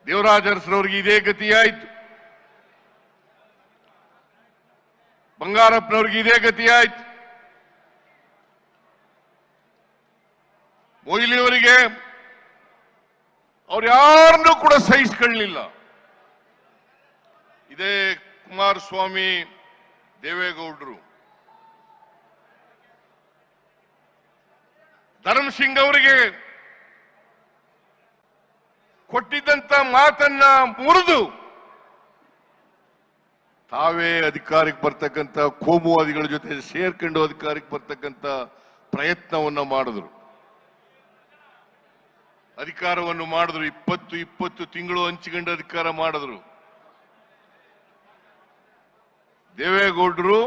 ದೇವರಾಜ ಅರಸರವರಿಗೆ ಇದೇ ಗತಿಯಾಯಿತು. ಬಂಗಾರಪ್ಪನವ್ರಿಗೆ ಇದೇ ಗತಿಯಾಯಿತು. ಮೊಯ್ಲಿಯವರಿಗೆ ಅವ್ರು ಯಾರನ್ನೂ ಕೂಡ ಸಹಿಸಿಕೊಳ್ಳಲಿಲ್ಲ. ಇದೇ ಕುಮಾರಸ್ವಾಮಿ, ದೇವೇಗೌಡರು, ಧರ್ಮಸಿಂಗ್ ಅವರಿಗೆ ಕೊಟ್ಟಿದ್ದಂತ ಮಾತನ್ನ ಮುರಿದು ತಾವೇ ಅಧಿಕಾರಕ್ಕೆ ಬರ್ತಕ್ಕಂಥ ಕೋಮುವಾದಿಗಳ ಜೊತೆ ಸೇರ್ಕೊಂಡು ಅಧಿಕಾರಕ್ಕೆ ಬರ್ತಕ್ಕಂಥ ಪ್ರಯತ್ನವನ್ನ ಮಾಡಿದ್ರು. ಅಧಿಕಾರವನ್ನು ಮಾಡಿದ್ರು. 20 ತಿಂಗಳು ಹಂಚಿಕೊಂಡು ಅಧಿಕಾರ ಮಾಡಿದ್ರು. ದೇವೇಗೌಡರು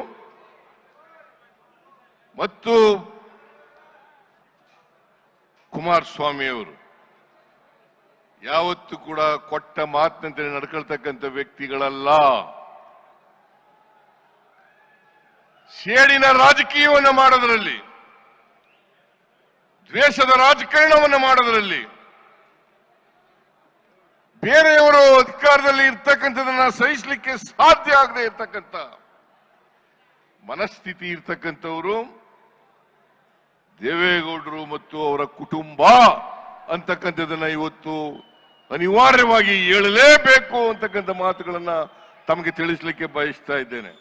ಮತ್ತು ಕುಮಾರಸ್ವಾಮಿ ಅವರು ಯಾವತ್ತೂ ಕೂಡ ಕೊಟ್ಟ ಮಾತಿನಂತೆ ನಡ್ಕೊಳ್ತಕ್ಕಂಥ ವ್ಯಕ್ತಿಗಳಲ್ಲ. ಸೇಡಿನ ರಾಜಕೀಯವನ್ನು ಮಾಡೋದರಲ್ಲಿ, ದ್ವೇಷದ ರಾಜಕಾರಣವನ್ನು ಮಾಡೋದರಲ್ಲಿ, ಬೇರೆಯವರು ಅಧಿಕಾರದಲ್ಲಿ ಇರ್ತಕ್ಕಂಥದನ್ನ ಸಹಿಸಲಿಕ್ಕೆ ಸಾಧ್ಯ ಆಗದೆ ಇರ್ತಕ್ಕಂಥ ಮನಸ್ಥಿತಿ ಇರ್ತಕ್ಕಂಥವರು ದೇವೇಗೌಡರು ಮತ್ತು ಅವರ ಕುಟುಂಬ ಅಂತಕ್ಕಂಥದನ್ನ ಇವತ್ತು ಅನಿವಾರ್ಯವಾಗಿ ಹೇಳಲೇಬೇಕು ಅಂತಕ್ಕಂಥ ಮಾತುಗಳನ್ನ ತಮಗೆ ತಿಳಿಸಲಿಕ್ಕೆ ಬಯಸ್ತಾ ಇದ್ದೇನೆ.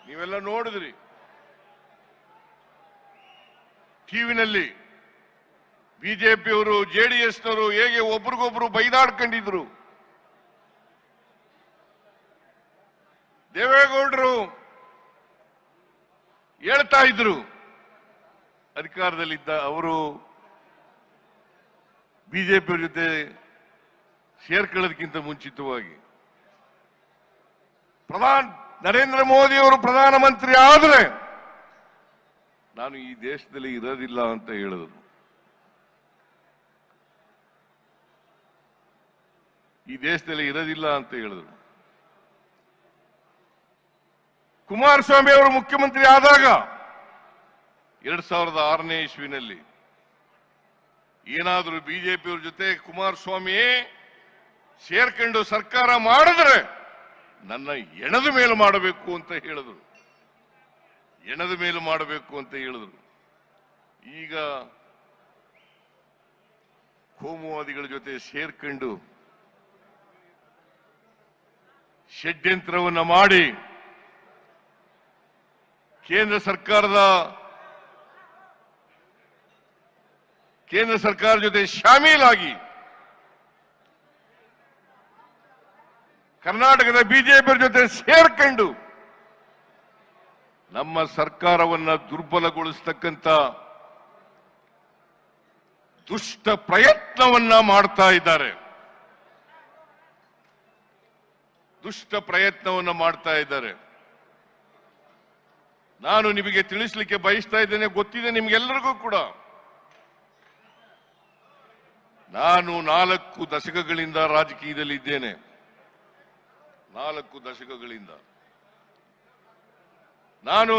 ನೀವೆಲ್ಲ ನೋಡಿದ್ರಿ ಟಿವಿನಲ್ಲಿ ಬಿಜೆಪಿಯವರು ಜೆಡಿಎಸ್ನವರು ಹೇಗೆ ಒಬ್ರಿಗೊಬ್ರು ಬೈದಾಡ್ಕೊಂಡಿದ್ರು. ದೇವೇಗೌಡರು ಹೇಳ್ತಾ ಇದ್ರು ಅಧಿಕಾರದಲ್ಲಿದ್ದ ಅವರು ಬಿಜೆಪಿಯವರ ಜೊತೆ ಸೇರ್ಕೊಳ್ಳೋದಕ್ಕಿಂತ ಮುಂಚಿತವಾಗಿ ನರೇಂದ್ರ ಮೋದಿ ಅವರು ಪ್ರಧಾನಮಂತ್ರಿ ಆದರೆ ನಾನು ಈ ದೇಶದಲ್ಲಿ ಇರೋದಿಲ್ಲ ಅಂತ ಹೇಳಿದ್ರು. ಈ ದೇಶದಲ್ಲಿ ಇರೋದಿಲ್ಲ ಅಂತ ಹೇಳಿದ್ರು. ಕುಮಾರಸ್ವಾಮಿ ಅವರು ಮುಖ್ಯಮಂತ್ರಿ ಆದಾಗ 2006ನೇ ಇಸ್ವಿನಲ್ಲಿ ಏನಾದರೂ ಬಿಜೆಪಿಯವ್ರ ಜೊತೆ ಕುಮಾರಸ್ವಾಮಿ ಸೇರ್ಕೊಂಡು ಸರ್ಕಾರ ಮಾಡಿದ್ರೆ ನನ್ನ ಎಣದ ಮೇಲೆ ಮಾಡಬೇಕು ಅಂತ ಹೇಳಿದ್ರು. ಎಣದ ಮೇಲೆ ಮಾಡಬೇಕು ಅಂತ ಹೇಳಿದ್ರು. ಈಗ ಕೋಮುವಾದಿಗಳ ಜೊತೆ ಸೇರ್ಕೊಂಡು ಷಡ್ಯಂತ್ರವನ್ನ ಮಾಡಿ ಕೇಂದ್ರ ಸರ್ಕಾರ ಜೊತೆ ಶಾಮೀಲಾಗಿ ಕರ್ನಾಟಕದ ಬಿಜೆಪಿ ಜೊತೆ ಸೇರ್ಕೊಂಡು ನಮ್ಮ ಸರ್ಕಾರವನ್ನ ದುರ್ಬಲಗೊಳಿಸತಕ್ಕಂತ ದುಷ್ಟ ಪ್ರಯತ್ನವನ್ನ ಮಾಡ್ತಾ ಇದ್ದಾರೆ. ದುಷ್ಟ ಪ್ರಯತ್ನವನ್ನ ಮಾಡ್ತಾ ಇದ್ದಾರೆ. ನಾನು ನಿಮಗೆ ತಿಳಿಸಲಿಕ್ಕೆ ಬಯಸ್ತಾ ಇದ್ದೇನೆ, ಗೊತ್ತಿದೆ ನಿಮ್ಗೆಲ್ಲರಿಗೂ ಕೂಡ. ನಾನು 4 ದಶಕಗಳಿಂದ ರಾಜಕೀಯದಲ್ಲಿ ಇದ್ದೇನೆ. 4 ದಶಕಗಳಿಂದ ನಾನು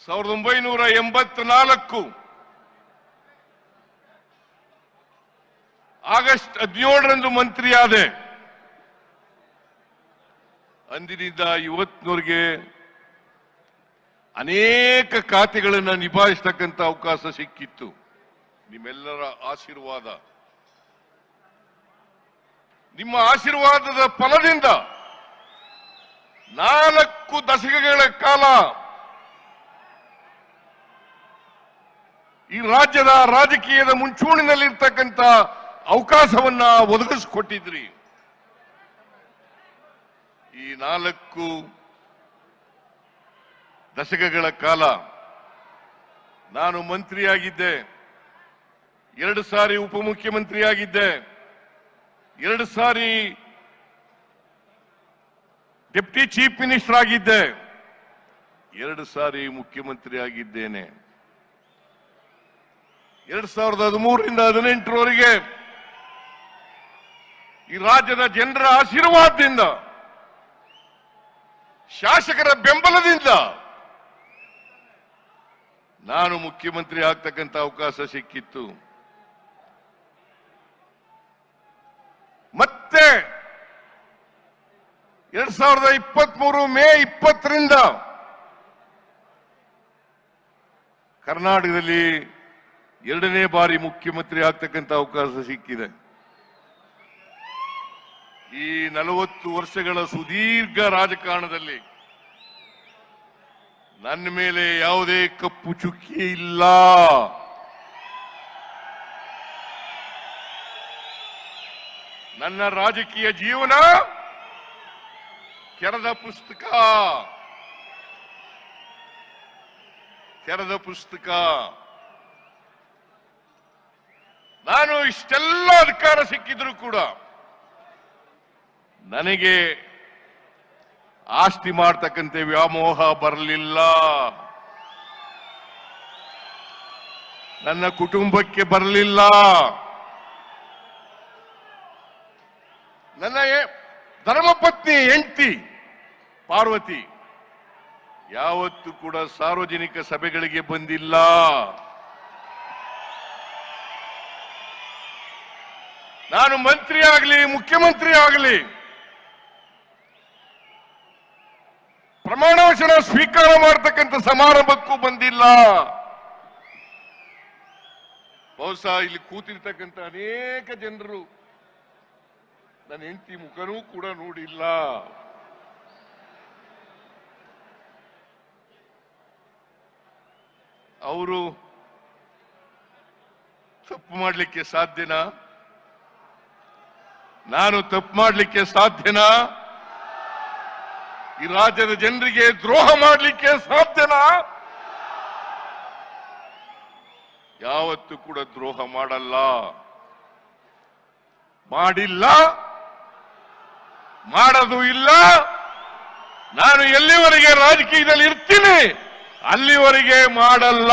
1984 ಆಗಸ್ಟ್ 17ರಂದು ಮಂತ್ರಿಯಾದೆ. ಅಂದಿನಿಂದ ಇವತ್ತಿನವರೆಗೆ ಅನೇಕ ಖಾತೆಗಳನ್ನು ನಿಭಾಯಿಸತಕ್ಕಂಥ ಅವಕಾಶ ಸಿಕ್ಕಿತ್ತು. ನಿಮ್ಮೆಲ್ಲರ ಆಶೀರ್ವಾದ, ನಿಮ್ಮ ಆಶೀರ್ವಾದದ ಫಲದಿಂದ 4 ದಶಕಗಳ ಕಾಲ ಈ ರಾಜ್ಯದ ರಾಜಕೀಯದ ಮುಂಚೂಣಿನಲ್ಲಿರ್ತಕ್ಕಂಥ ಅವಕಾಶವನ್ನ ಒದಗಿಸಿಕೊಟ್ಟಿದ್ರಿ. ಈ 4 ದಶಕಗಳ ಕಾಲ ನಾನು ಮಂತ್ರಿಯಾಗಿದ್ದೆ, 2 ಸಾರಿ ಉಪಮುಖ್ಯಮಂತ್ರಿಯಾಗಿದ್ದೆ, 2 ಸಾರಿ ಡೆಪ್ಟಿ ಚೀಫ್ ಮಿನಿಸ್ಟರ್ ಆಗಿದ್ದೆ, 2 ಸಾರಿ ಮುಖ್ಯಮಂತ್ರಿ ಆಗಿದ್ದೇನೆ. 2013ರಿಂದ 2018ರವರೆಗೆ ಈ ರಾಜ್ಯದ ಜನರ ಆಶೀರ್ವಾದದಿಂದ, ಶಾಸಕರ ಬೆಂಬಲದಿಂದ ನಾನು ಮುಖ್ಯಮಂತ್ರಿ ಆಗ್ತಕ್ಕಂಥ ಅವಕಾಶ ಸಿಕ್ಕಿತ್ತು. 2023 ಮೇ 20ರಿಂದ ಕರ್ನಾಟಕದಲ್ಲಿ 2ನೇ ಬಾರಿ ಮುಖ್ಯಮಂತ್ರಿ ಆಗ್ತಕ್ಕಂಥ ಅವಕಾಶ ಸಿಕ್ಕಿದೆ. ಈ 40 ವರ್ಷಗಳ ಸುದೀರ್ಘ ರಾಜಕಾರಣದಲ್ಲಿ ನನ್ನ ಮೇಲೆ ಯಾವುದೇ ಕಪ್ಪು ಚುಕ್ಕಿ ಇಲ್ಲ. ನನ್ನ ರಾಜಕೀಯ ಜೀವನ ತೆರೆದ ಪುಸ್ತಕ. ನಾನು ಇಷ್ಟೆಲ್ಲ ಅಧಿಕಾರ ಸಿಕ್ಕಿದ್ರು ಕೂಡ ನನಗೆ ಆಸ್ತಿ ಮಾಡ್ತಕ್ಕಂಥ ವ್ಯಾಮೋಹ ಬರಲಿಲ್ಲ. ನನ್ನ ಕುಟುಂಬಕ್ಕೆ ಬರಲಿಲ್ಲ. ನನ್ನ ಧರ್ಮಪತ್ನಿ ಹೆಂಡತಿ ಪಾರ್ವತಿ ಯಾವತ್ತೂ ಕೂಡ ಸಾರ್ವಜನಿಕ ಸಭೆಗಳಿಗೆ ಬಂದಿಲ್ಲ. ನಾನು ಮಂತ್ರಿ ಆಗಲಿ ಮುಖ್ಯಮಂತ್ರಿ ಆಗಲಿ ಪ್ರಮಾಣ ವಚನ ಸ್ವೀಕಾರ ಮಾಡತಕ್ಕಂಥ ಸಮಾರಂಭಕ್ಕೂ ಬಂದಿಲ್ಲ. ಬಹುಶಃ ಇಲ್ಲಿ ಕೂತಿರ್ತಕ್ಕಂಥ ಅನೇಕ ಜನರು ನನ್ನ ಹೆಂಡತಿ ಮುಖನೂ ಕೂಡ ನೋಡಿಲ್ಲ. ಅವರು ತಪ್ಪು ಮಾಡಲಿಕ್ಕೆ ಸಾಧ್ಯನಾ? ನಾನು ತಪ್ಪು ಮಾಡಲಿಕ್ಕೆ ಸಾಧ್ಯನಾ? ಈ ರಾಜ್ಯದ ಜನರಿಗೆ ದ್ರೋಹ ಮಾಡಲಿಕ್ಕೆ ಸಾಧ್ಯನಾ? ಯಾವತ್ತೂ ಕೂಡ ದ್ರೋಹ ಮಾಡಲ್ಲ, ಮಾಡಿಲ್ಲ, ಮಾಡೋದು ಇಲ್ಲ. ನಾನು ಎಲ್ಲಿವರೆಗೆ ರಾಜಕೀಯದಲ್ಲಿ ಇರ್ತೀನಿ ಅಲ್ಲಿವರೆಗೆ ಮಾಡಲ್ಲ.